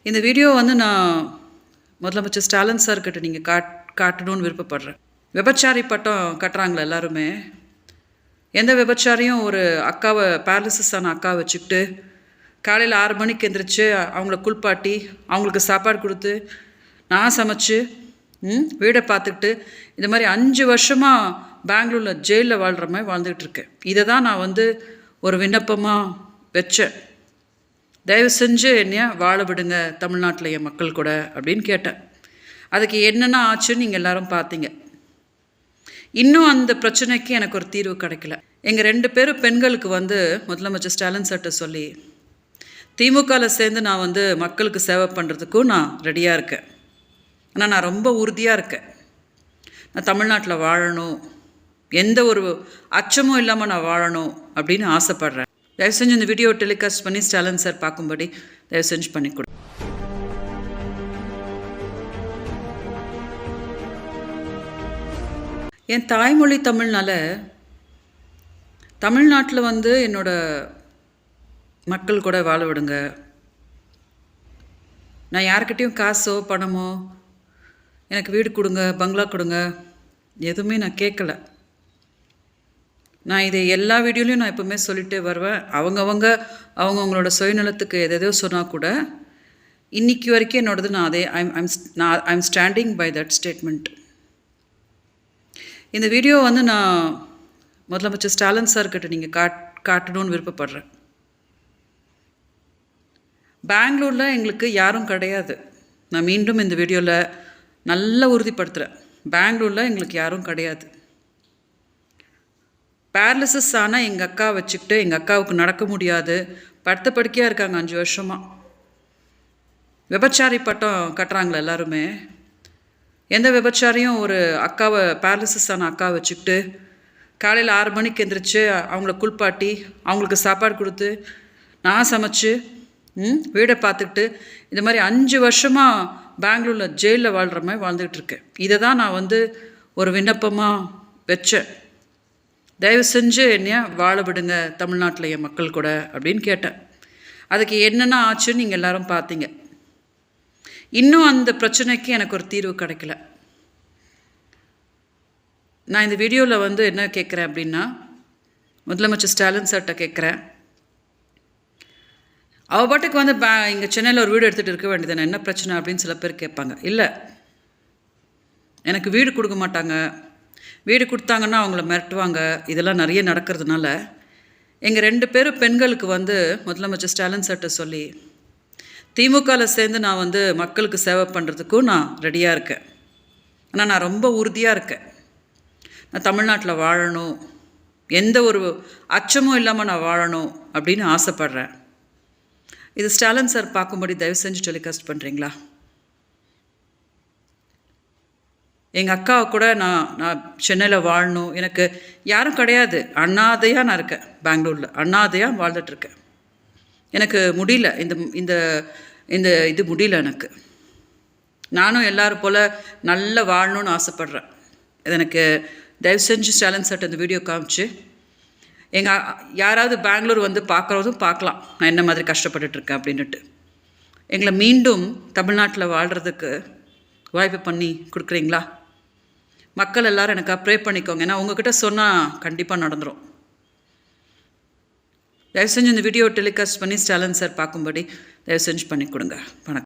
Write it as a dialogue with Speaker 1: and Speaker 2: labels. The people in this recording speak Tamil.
Speaker 1: இந்த வீடியோ வந்து நான் முதலமைச்சர் ஸ்டாலின் சார் கிட்ட நீங்கள் காட்டணும்னு விருப்பப்படுறேன். விபச்சாரி பட்டம் கட்டுறாங்களே எல்லாருமே. எந்த விபச்சாரியும் ஒரு அக்காவை பேரலிசிஸ் ஆன அக்காவை வச்சுக்கிட்டு காலையில் 6 மணிக்கு எந்திரிச்சு அவங்கள குளிப்பாட்டி அவங்களுக்கு சாப்பாடு கொடுத்து நான் சமைச்சு வீடை பார்த்துக்கிட்டு இந்த மாதிரி 5 வருஷமாக பெங்களூரில் ஜெயிலில் வாழ்கிற மாதிரி வாழ்ந்துக்கிட்டு இருக்கேன். இதை தான் நான் வந்து ஒரு விண்ணப்பமாக வச்சேன். தயவு செஞ்சு என்னைய வாழ விடுங்க தமிழ்நாட்டில் என் மக்கள் கூட அப்படின்னு கேட்டேன். அதுக்கு என்னென்ன ஆச்சுன்னு நீங்கள் எல்லோரும் பார்த்தீங்க. இன்னும் அந்த பிரச்சனைக்கு எனக்கு ஒரு தீர்வு கிடைக்கல. எங்கள் 2 பேரும் பெண்களுக்கு வந்து முதலமைச்சர் ஸ்டாலின் சார்ட்ட சொல்லி திமுகவில் சேர்ந்து நான் வந்து மக்களுக்கு சேவை பண்ணுறதுக்கும் நான் ரெடியாக இருக்கேன். ஆனால் நான் ரொம்ப உறுதியாக இருக்கேன். நான் தமிழ்நாட்டில் வாழணும், எந்த ஒரு அச்சமும் இல்லாமல் நான் வாழணும் அப்படின்னு ஆசைப்பட்றேன். தயவு செஞ்சு இந்த வீடியோ டெலிகாஸ்ட் பண்ணி ஸ்டாலின் சார் பார்க்கும்படி தயவு செஞ்சு பண்ணி கொடு. என் தாய்மொழி தமிழ்னால தமிழ்நாட்டில் வந்து என்னோடய மக்கள் கூட வாழ விடுங்க. நான் யார்கிட்டையும் காசோ பணமோ எனக்கு வீடு கொடுங்க, பங்களா கொடுங்க எதுவுமே நான் கேட்கல. நான் இதை எல்லா வீடியோலையும் நான் எப்போவுமே சொல்லிகிட்டே வருவேன். அவங்கவுங்களோட சுயநலத்துக்கு எதோ சொன்னால் கூட இன்றைக்கி வரைக்கும் என்னோடது நான் அதே I'm standing by that statement. இந்த வீடியோ வந்து நான் முதலமைச்சர் ஸ்டாலின் சார் கிட்ட நீங்கள் காட்டணும்னு விருப்பப்படுறேன். பெங்களூரில் எங்களுக்கு யாரும் கிடையாது. நான் மீண்டும் இந்த வீடியோவில் நல்லா உறுதிப்படுத்துகிறேன். பெங்களூரில் எங்களுக்கு யாரும் கிடையாது. பேரலிசிஸ் ஆனால் எங்கள் அக்கா வச்சுக்கிட்டு எங்கள் அக்காவுக்கு நடக்க முடியாது, படுத்த படுக்கையாக இருக்காங்க 5 வருஷமாக. விபச்சாரி பட்டம் கட்டுறாங்களே எல்லாருமே. எந்த விபச்சாரியும் ஒரு அக்காவை பேரலிசிஸ் ஆன அக்காவை வச்சுக்கிட்டு காலையில் 6 மணிக்கு எந்திரிச்சு அவங்கள குளிப்பாட்டி அவங்களுக்கு சாப்பாடு கொடுத்து நான் சமைச்சு வீடை பார்த்துக்கிட்டு இந்த மாதிரி 5 வருஷமாக பெங்களூரில் ஜெயிலில் வாழ்கிற மாதிரி வாழ்ந்துக்கிட்டு இருக்கேன். இதை தான் நான் வந்து ஒரு விண்ணப்பமாக வச்சேன். தயவு செஞ்சு என்னைய வாழ விடுங்க தமிழ்நாட்டில் என் மக்கள் கூட அப்படின்னு கேட்டேன். அதுக்கு என்னென்ன ஆச்சுன்னு நீங்கள் எல்லோரும் பார்த்தீங்க. இன்னும் அந்த பிரச்சனைக்கு எனக்கு ஒரு தீர்வு கிடைக்கல. நான் இந்த வீடியோவில் வந்து என்ன கேட்குறேன் அப்படின்னா, முதலமைச்சர் ஸ்டாலின் சார்கிட்ட கேட்குறேன். அவள் பாட்டுக்கு வந்து இங்கே சென்னையில் ஒரு வீடு எடுத்துகிட்டு இருக்க வேண்டியதானே, என்ன பிரச்சனை அப்படின்னு சில பேர் கேட்பாங்க. இல்லை, எனக்கு வீடு கொடுக்க மாட்டாங்க, வீடு கொடுத்தாங்கன்னா அவங்கள மிரட்டுவாங்க, இதெல்லாம் நிறைய நடக்கிறதுனால எங்கள் 2 பேரும் பெண்களுக்கு வந்து முதலமைச்சர் ஸ்டாலின் சார்ட்ட சொல்லி திமுகவில் சேர்ந்து நான் வந்து மக்களுக்கு சேவை பண்ணுறதுக்கும் நான் ரெடியாக இருக்கேன். ஆனால் நான் ரொம்ப உறுதியாக இருக்கேன். நான் தமிழ்நாட்டில் வாழணும், எந்த ஒரு அச்சமும் இல்லாமல் நான் வாழணும் அப்படின்னு ஆசைப்பட்றேன். இது ஸ்டாலின் சார் பார்க்கும்படி தயவு செஞ்சு டெலிகாஸ்ட் பண்ணுறீங்களா? எங்கள் அக்காவை கூட நான் சென்னையில் வாழணும், எனக்கு யாரும் கிடையாது, அண்ணாதையாக நான் இருக்கேன். பெங்களூரில் அண்ணாதையாக வாழ்ந்துட்டுருக்கேன். எனக்கு முடியல, இந்த இந்த இது முடியல எனக்கு. நானும் எல்லோரும் போல் நல்லா வாழணும்னு ஆசைப்பட்றேன். இது எனக்கு தயவு செஞ்சு ஸ்டாலின் சார்ட்ட இந்த வீடியோ காமிச்சு யாராவது பெங்களூர் வந்து பார்க்குறதும் பார்க்கலாம் நான் என்ன மாதிரி கஷ்டப்பட்டுட்ருக்கேன் அப்படின்ட்டு. எங்களை மீண்டும் தமிழ்நாட்டில் வாழ்கிறதுக்கு வாய்ப்பு பண்ணி கொடுக்குறீங்களா? மக்கள் எல்லோரும் எனக்கு ப்ரே பண்ணிக்கோங்க. ஏன்னா உங்ககிட்ட சொன்னால் கண்டிப்பாக நடந்துடும். தயவு செஞ்சு இந்த வீடியோ டெலிகாஸ்ட் பண்ணி ஸ்டாலின் சார் பார்க்கும்படி தயவு செஞ்சு பண்ணி கொடுங்க. வணக்கம்.